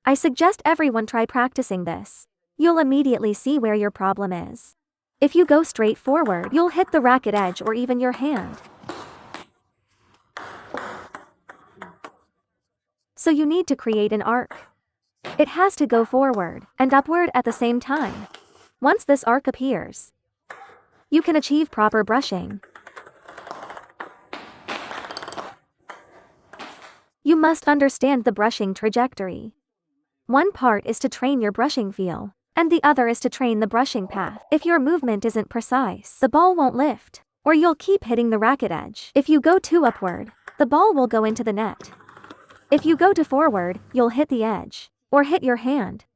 I suggest everyone try practicing this. You'll immediately see where your problem is. If you go straight forward, you'll hit the racket edge or even your hand. So you need to create an arc. It has to go forward and upward at the same time. Once this arc appears, you can achieve proper brushing. You must understand the brushing trajectory. One part is to train your brushing feel, and the other is to train the brushing path. If your movement isn't precise, the ball won't lift, or you'll keep hitting the racket edge. If you go too upward, the ball will go into the net. If you go too forward, you'll hit the edge, or hit your hand.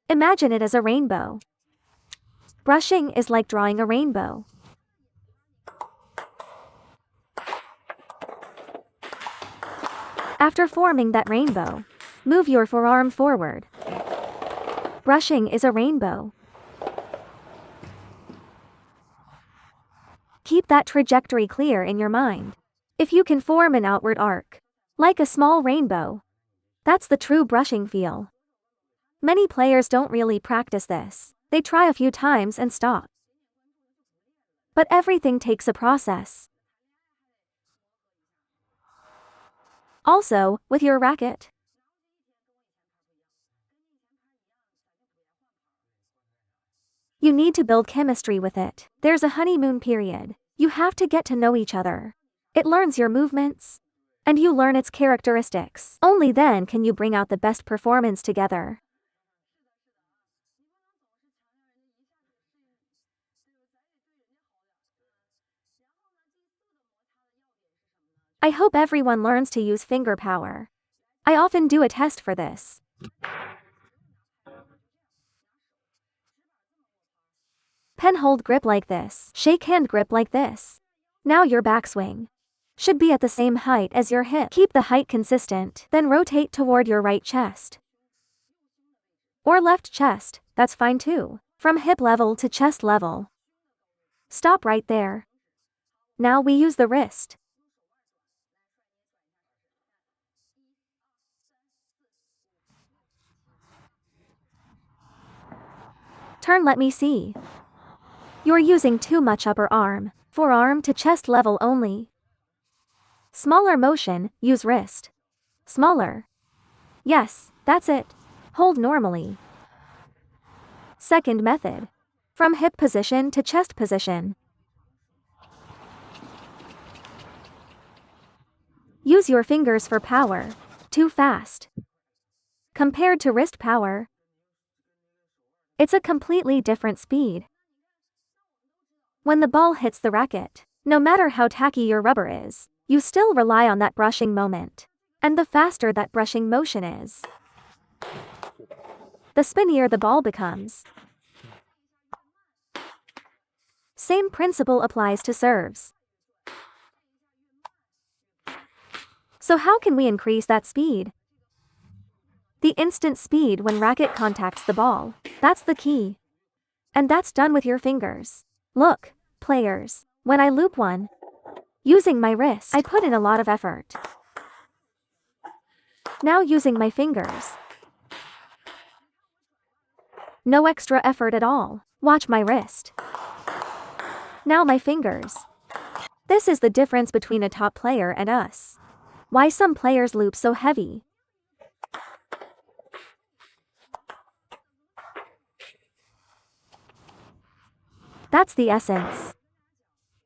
Imagine it as a rainbow. Brushing is like drawing a rainbow. After forming that rainbow, move your forearm forward. Brushing is a rainbow. Keep that trajectory clear in your mind. If you can form an outward arc, like a small rainbow, that's the true brushing feel. Many players don't really practice this. They try a few times and stop. But everything takes a process. Also, with your racket, you need to build chemistry with it. There's a honeymoon period. You have to get to know each other. It learns your movements, and you learn its characteristics. Only then can you bring out the best performance together. I hope everyone learns to use finger power. I often do a test for this. Pen hold grip like this. Shake hand grip like this. Now your backswing should be at the same height as your hip. Keep the height consistent, then rotate toward your right chest. Or left chest, that's fine too. From hip level to chest level. Stop right there. Now we use the wrist. Turn, let me see. You're using too much upper arm, forearm to chest level only. Smaller motion, use wrist. Smaller. Yes, that's it. Hold normally. Second method. From hip position to chest position. Use your fingers for power. Too fast. Compared to wrist power, it's a completely different speed. When the ball hits the racket, no matter how tacky your rubber is, you still rely on that brushing moment. And the faster that brushing motion is, the spinnier the ball becomes. Same principle applies to serves. So how can we increase that speed? The instant speed when racket contacts the ball, that's the key. And that's done with your fingers. Look, players, when I loop one, using my wrist, I put in a lot of effort. Now using my fingers, no extra effort at all. Watch my wrist. Now my fingers. This is the difference between a top player and us. Why some players loop so heavy. That's the essence.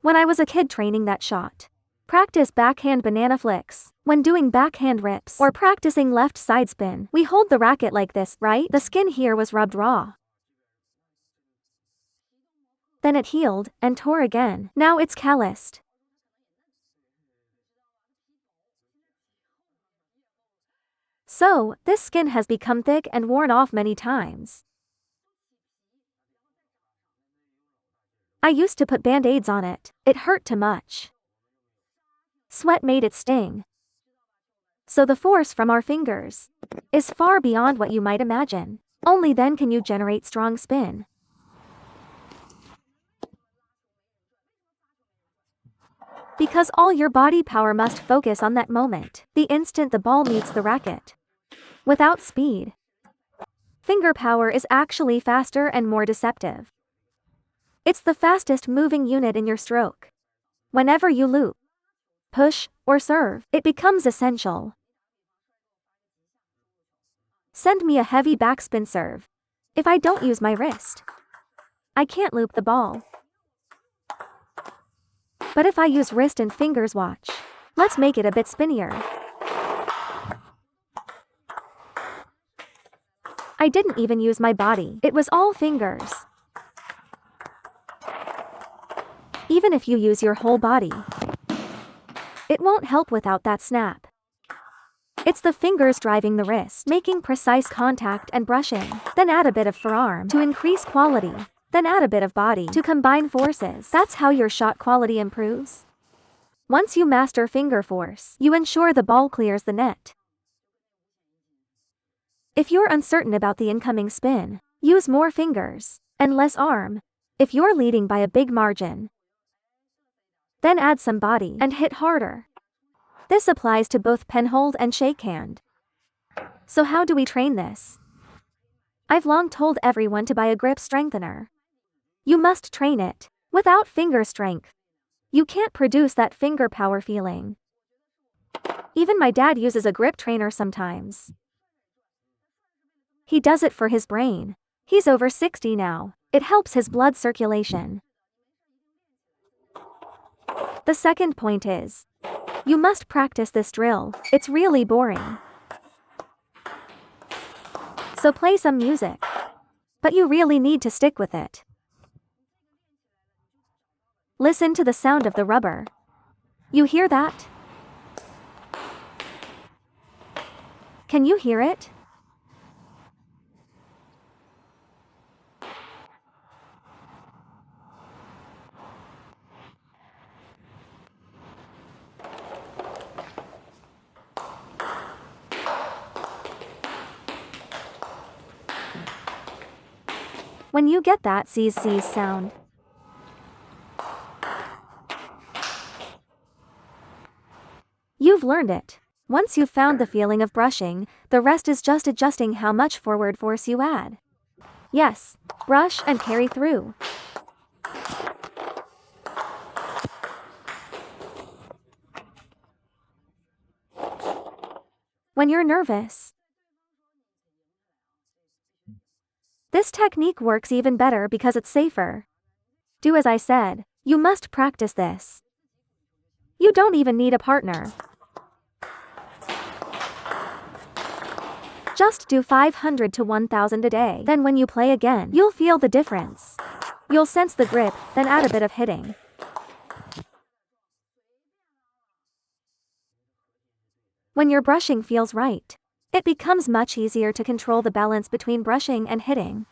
When I was a kid training that shot, practice backhand banana flicks. When doing backhand rips or practicing left side spin, we hold the racket like this, right? The skin here was rubbed raw. Then it healed and tore again. Now it's calloused. So, this skin has become thick and worn off many times. I used to put band-aids on it. It hurt too much. Sweat made it sting. So the force from our fingers is far beyond what you might imagine. Only then can you generate strong spin. Because all your body power must focus on that moment, the instant the ball meets the racket. Without speed, finger power is actually faster and more deceptive. It's the fastest moving unit in your stroke. Whenever you loop, push, or serve, it becomes essential. Send me a heavy backspin serve. If I don't use my wrist, I can't loop the ball. But if I use wrist and fingers, watch. Let's make it a bit spinnier. I didn't even use my body, it was all fingers. Even if you use your whole body, it won't help without that snap. It's the fingers driving the wrist, making precise contact and brushing. Then add a bit of forearm to increase quality. Then add a bit of body to combine forces. That's how your shot quality improves. Once you master finger force, you ensure the ball clears the net. If you're uncertain about the incoming spin, use more fingers and less arm. If you're leading by a big margin, then add some body and hit harder. This applies to both penhold and shakehand. So how do we train this? I've long told everyone to buy a grip strengthener. You must train it. Without finger strength, you can't produce that finger power feeling. Even my dad uses a grip trainer sometimes. He does it for his brain. He's over 60 now. It helps his blood circulation. The second point is, you must practice this drill. It's really boring. So play some music. But you really need to stick with it. Listen to the sound of the rubber. You hear that? Can you hear it? When you get that seize sound, you've learned it. Once you've found the feeling of brushing, the rest is just adjusting how much forward force you add. Yes, brush and carry through. When you're nervous, this technique works even better because it's safer. Do as I said. You must practice this. You don't even need a partner. Just do 500 to 1000 a day. Then when you play again, you'll feel the difference. You'll sense the grip, then add a bit of hitting. When your brushing feels right, it becomes much easier to control the balance between brushing and hitting.